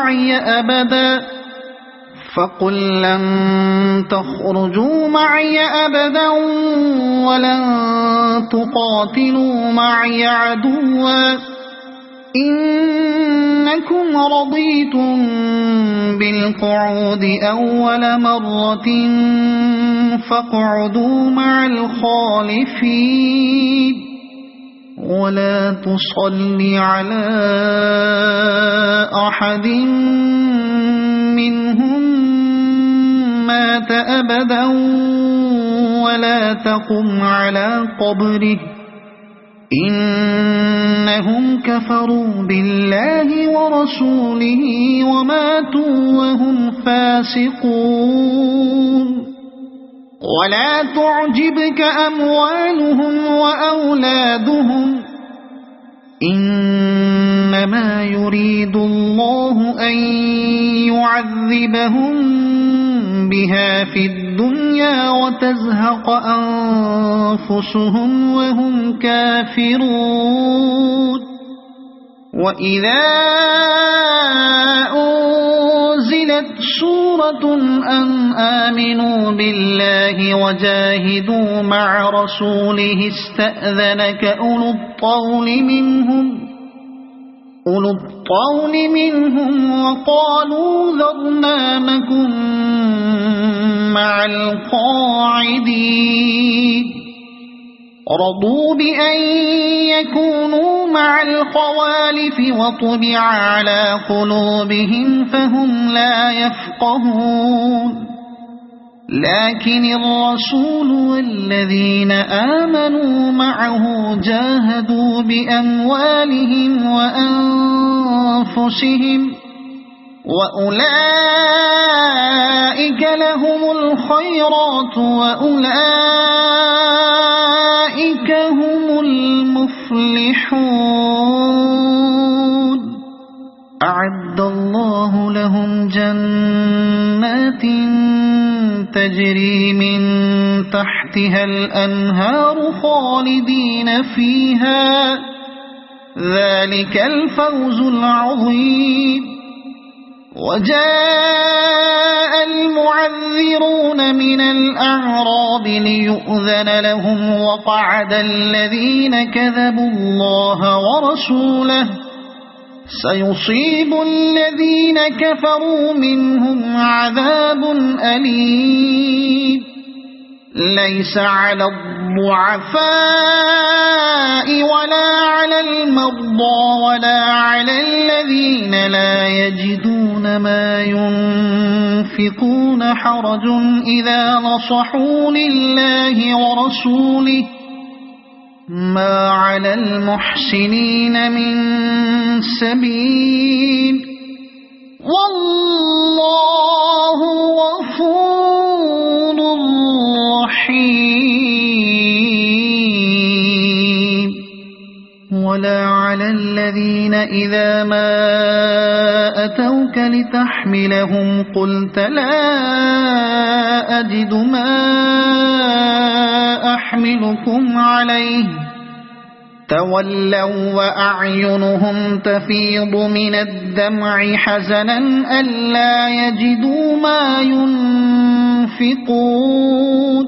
معي أبدا فقل لن تخرجوا معي أبدا ولن تقاتلوا معي عدوا إنكم رضيتم بالقعود أول مرة فاقعدوا مع الخالفين ولا تصل على أحد منهم مات أبدا ولا تقم على قبره إنهم كفروا بالله ورسوله وماتوا وهم فاسقون ولا تعجبك أموالهم وأولادهم إنما يريد الله أن يعذبهم بها في الدنيا وتزهق أنفسهم وهم كافرون وإذا أنزلت سورة أن آمنوا بالله وجاهدوا مع رسوله استأذنك أولو الطول منهم وقالوا ذرنا نكن مع القاعدين رضوا بأن يكونوا مع الخوالف وطبع على قلوبهم فهم لا يفقهون لكن الرسول والذين آمنوا معه جاهدوا بأموالهم وأنفسهم وأولئك لهم الخيرات وأولئك هم المفلحون أعد الله لهم جنات تجري من تحتها الأنهار خالدين فيها ذلك الفوز العظيم وجاء المعذرون من الأعراب ليؤذن لهم وقعد الذين كذبوا الله ورسوله سيصيب الذين كفروا منهم عذاب أليم ليس على الضعفاء ولا على المرضى ولا على الذين لا يجدون ما ينفقون حرج إذا نصحوا لله ورسوله ما على المحسنين من سبيل والله غفور رحيم ولا على الذين إذا ما أتوك لتحملهم قلت لا أجد ما أحملكم عليه تولوا وأعينهم تفيض من الدمع حزنا ألا يجدوا ما ينفقون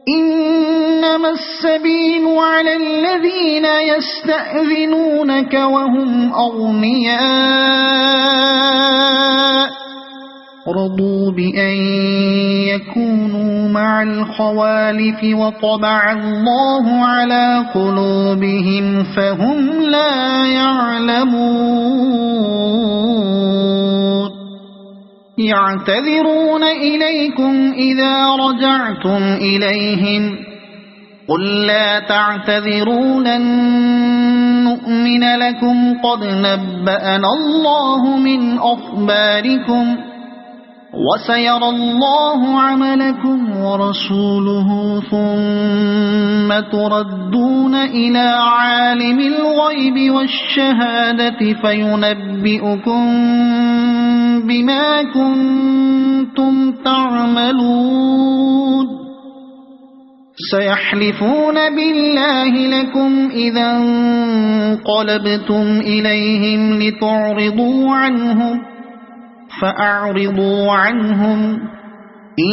إنما السبيل على الذين يستأذنونك وهم أغنياء رضوا بأن يكونوا مع الخوالف وطبع الله على قلوبهم فهم لا يعلمون يعتذرون إليكم إذا رجعتم إليهم قل لا تعتذروا لن نؤمن لكم قد نبأنا الله من أخباركم وسيرى الله عملكم ورسوله ثم تردون إلى عالم الغيب والشهادة فينبئكم بما كنتم تعملون سيحلفون بالله لكم إذا انقلبتم إليهم لتعرضوا عنهم فأعرضوا عنهم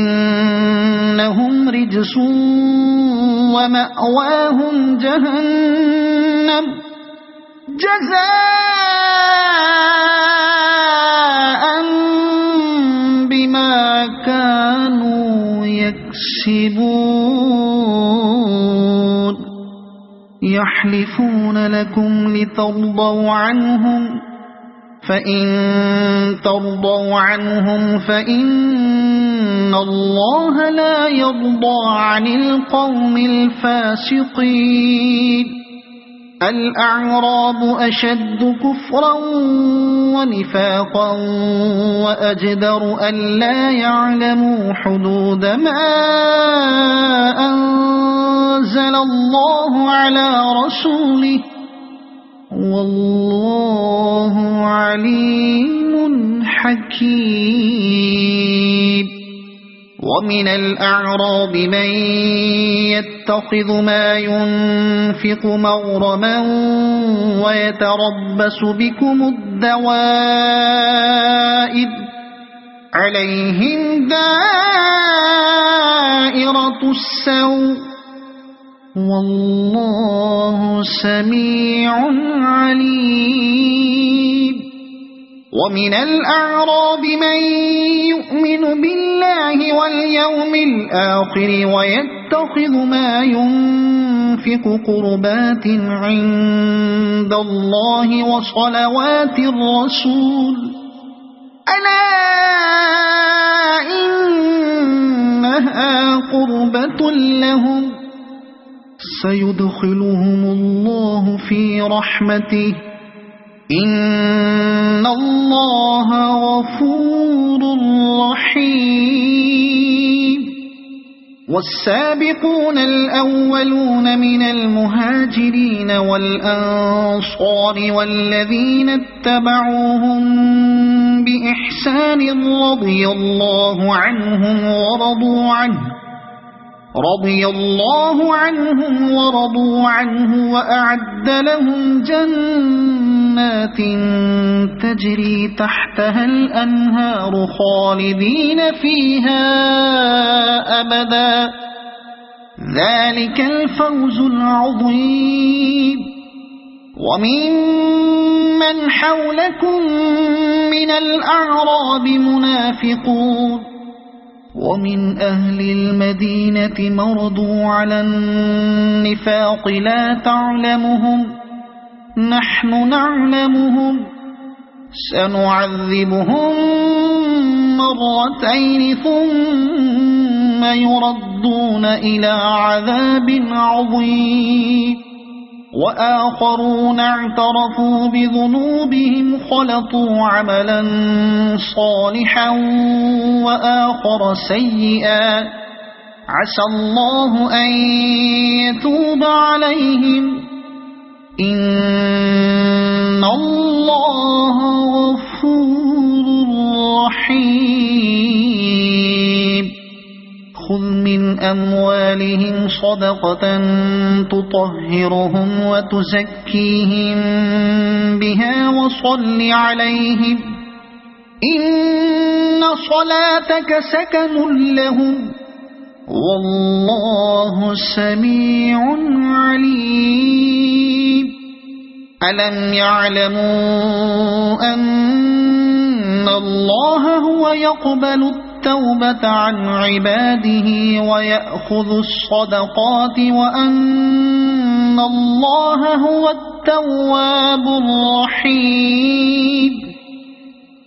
إنهم رجس ومأواهم جهنم جزاء بما كانوا يكسبون يحلفون لكم لترضوا عنهم فإن ترضوا عنهم فإن الله لا يرضى عن القوم الفاسقين الأعراب أشد كفرا ونفاقا وأجدر ألا يعلموا حدود ما أنزل الله على رسوله والله عليم حكيم ومن الأعراب من يتخذ ما ينفق مغرما ويتربص بكم الدوائر عليهم دائرة السوء والله سميع عليم ومن الأعراب من يؤمن بالله واليوم الآخر ويتخذ ما ينفق قربات عند الله وصلوات الرسول ألا إنها قربة لهم سيدخلهم الله في رحمته إن الله غفور رحيم والسابقون الأولون من المهاجرين والأنصار والذين اتبعوهم بإحسان رضي الله عنهم ورضوا عنه وأعد لهم جنات تجري تحتها الأنهار خالدين فيها أبدا ذلك الفوز العظيم وممن حولكم من الأعراب منافقون ومن أهل المدينة مردوا على النفاق لا تعلمهم نحن نعلمهم سنعذبهم مرتين ثم يردون إلى عذاب عظيم وآخرون اعترفوا بذنوبهم خلطوا عملا صالحا وآخر سيئا عسى الله أن يتوب عليهم إن الله غفور رحيم خذ من أموالهم صدقة تطهرهم وتزكيهم بها وصل عليهم إن صلاتك سكن لهم والله سميع عليم ألم يعلموا أن الله هو يقبل التوبة عن عباده ويأخذ الصدقات وأن الله هو التواب الرحيم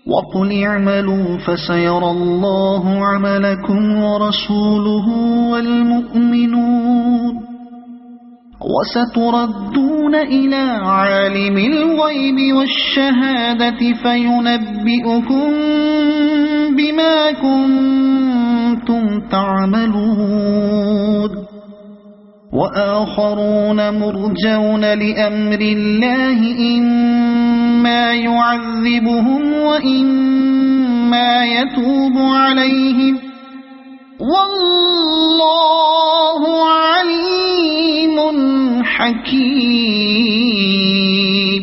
وقل اعملوا فسيرى الله عملكم ورسوله والمؤمنون وستردون إلى عالم الغيب والشهادة فينبئكم بما كنتم تعملون وآخرون مرجون لأمر الله إما يعذبهم وإما يتوب عليهم والله عليم حكيم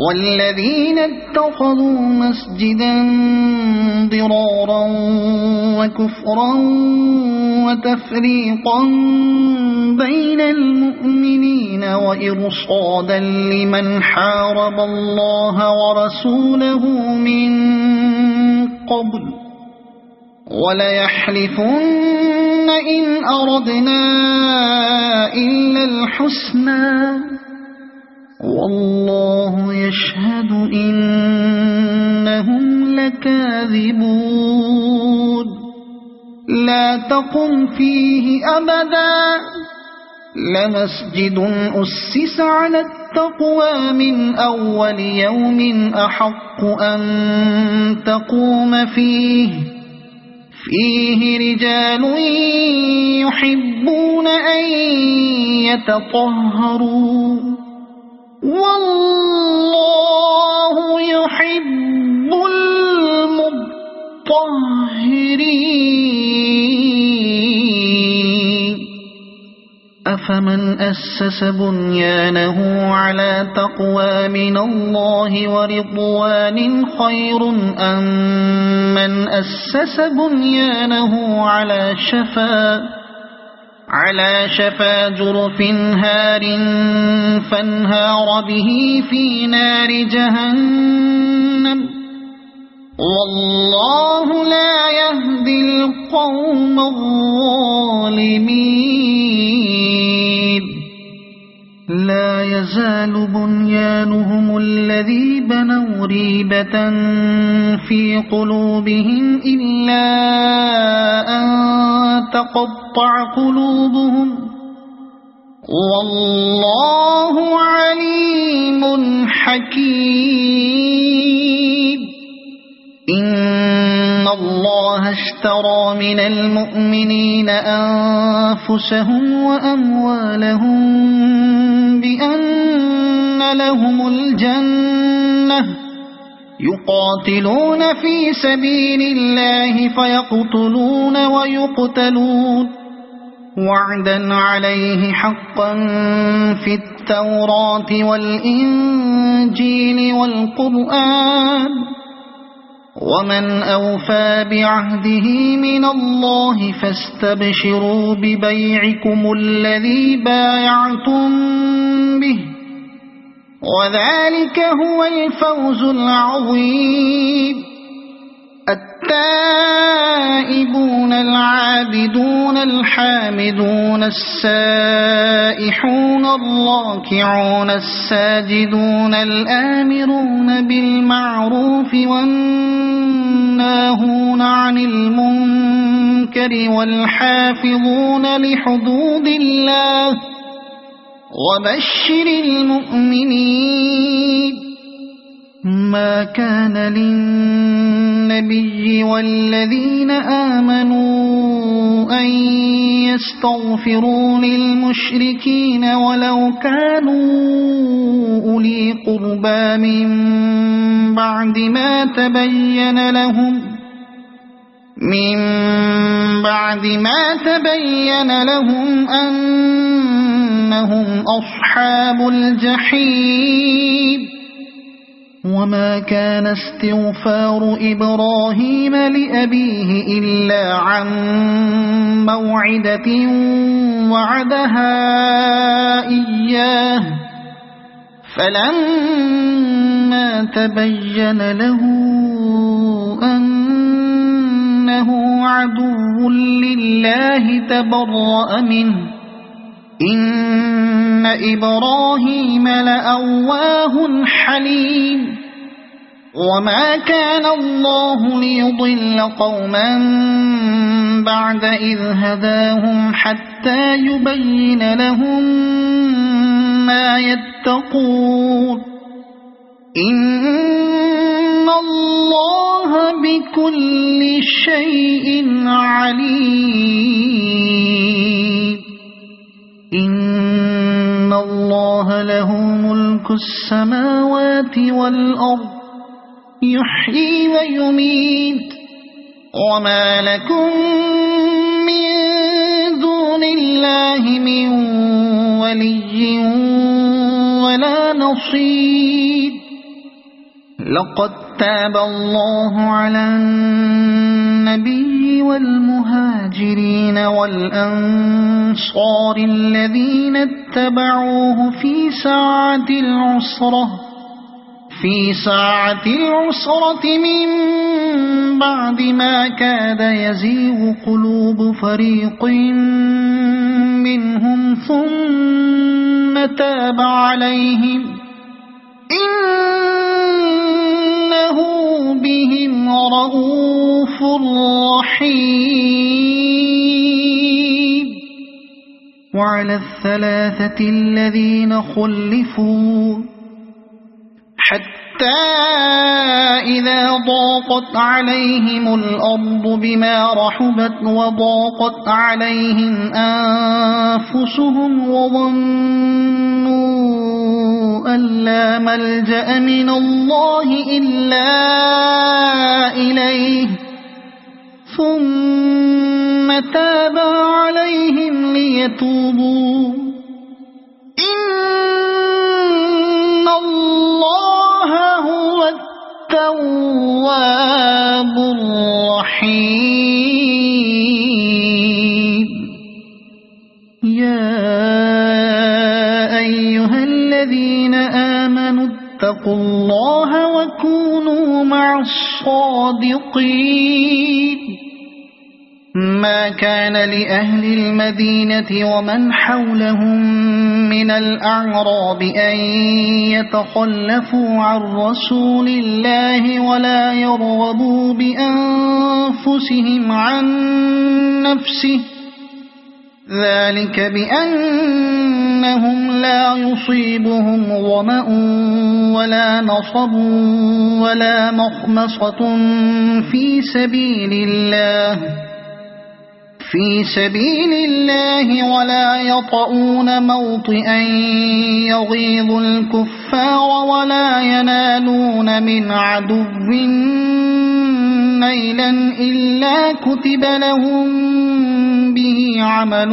والذين اتخذوا مسجدا ضرارا وكفرا وتفريقا بين المؤمنين وإرصادا لمن حارب الله ورسوله من قبل وليحلفن إن أردنا إلا الحسنى والله يشهد إنهم لكاذبون لا تقم فيه أبدا لمسجد أسس على التقوى من أول يوم أحق أن تقوم فيه رجال يحبون أن يتطهروا والله يحب المطهرين أفمن أسس بنيانه على تقوى من الله ورضوان خير أم من أسس بنيانه على شفا جرف هار فانهار به في نار جهنم والله لا يهدي القوم الظالمين لا يزال بنيانهم الذي بنوا ريبة في قلوبهم إلا أن تقطع قلوبهم والله عليم حكيم إن الله اشترى من المؤمنين أنفسهم وأموالهم بأن لهم الجنة يقاتلون في سبيل الله فيقتلون ويقتلون وعدا عليه حقا في التوراة والإنجيل والقرآن ومن أوفى بعهده من الله فاستبشروا ببيعكم الذي بايعتم به وذلك هو الفوز العظيم التائبون العابدون الحامدون السائحون الراكعون الساجدون الآمرون بالمعروف والناهون عن المنكر والحافظون لحدود الله وبشر المؤمنين ما كان للنبي والذين آمنوا أن يستغفروا للمشركين ولو كانوا أولي قربى من بعد ما تبين لهم أنهم أصحاب الجحيم وما كان استغفار إبراهيم لأبيه إلا عن موعدة وعدها إياه فلما تبين له أنه عدو لله تبرأ منه إن إبراهيم لأواه حليم وما كان الله ليضل قوما بعد إذ هداهم حتى يبين لهم ما يتقون إن الله بكل شيء عليم إن الله له ملك السماوات والأرض يحيي ويميت وما لكم من دون الله من ولي ولا نصير لقد تاب الله على النبي والمهاجرين والأنصار الذين اتبعوه في ساعة العسرة من بعد ما كاد يزيغ قلوب فريق منهم ثم تاب عليهم إنه بهم رءوف رحيم. وعلى الثلاثة الذين خلفوا حتى إذا ضاقت عليهم الأرض بما رحبت وضاقت عليهم أنفسهم وظنوا أن لا ملجأ من الله إلا إليه ثم تاب عليهم ليتوبوا إن الله هو التواب الرحيم. يا أيها الذين آمنوا اتقوا الله وكونوا مع الصادقين. ما كان لأهل المدينة ومن حولهم من الأعراب أن يتخلفوا عن رسول الله ولا يرغبوا بأنفسهم عن نفسه ذلك بأنهم لا يصيبهم ظمأ ولا نصب ولا مخمصة في سبيل الله ولا يطؤون موطئا يغيظ الكفار ولا ينالون من عدو نيلا إلا كتب لهم به عمل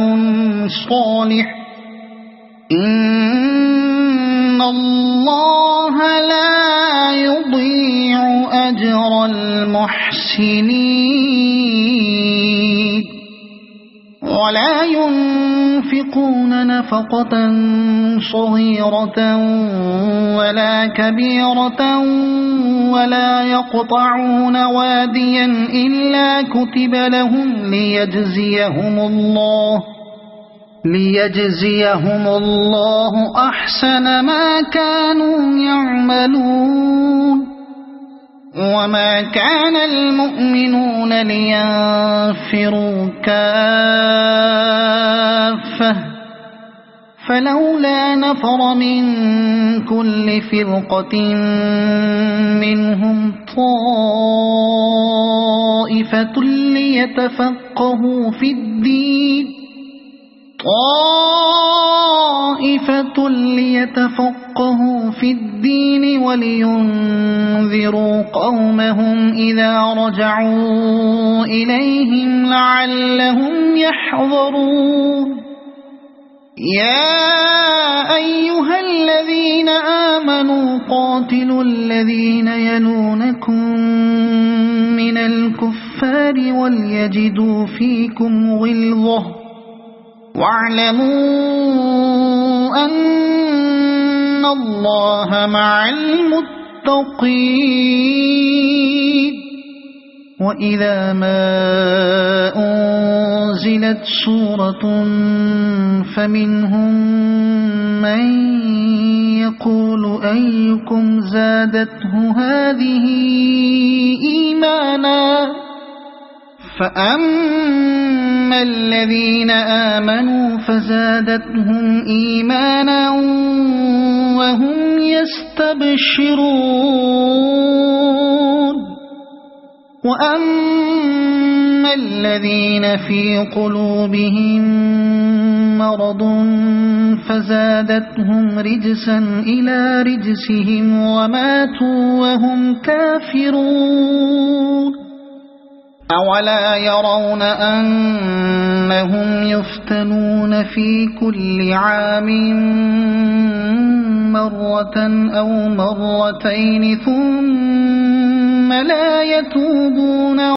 صالح إن الله لا يضيع أجر المحسنين. ولا ينفقون نفقة صغيرة ولا كبيرة ولا يقطعون واديا إلا كتب لهم ليجزيهم الله أحسن ما كانوا يعملون. وما كان المؤمنون لينفروا كافة فلولا نفر من كل فرقة منهم طائفة ليتفقهوا في الدين ولينذروا قومهم إذا رجعوا إليهم لعلهم يحذرون. يا أيها الذين آمنوا قاتلوا الذين يلونكم من الكفار وليجدوا فيكم غلظة واعلموا أن الله مع المتقين. وإذا ما أنزلت سورة فمنهم من يقول أيكم زادته هذه إيمانا فأما الذين آمنوا فزادتهم إيمانا وهم يستبشرون. وأما الذين في قلوبهم مرض فزادتهم رجسا إلى رجسهم وماتوا وهم كافرون. أولا يرون أنهم يفتنون في كل عام مرة أو مرتين ثم لا يتوبون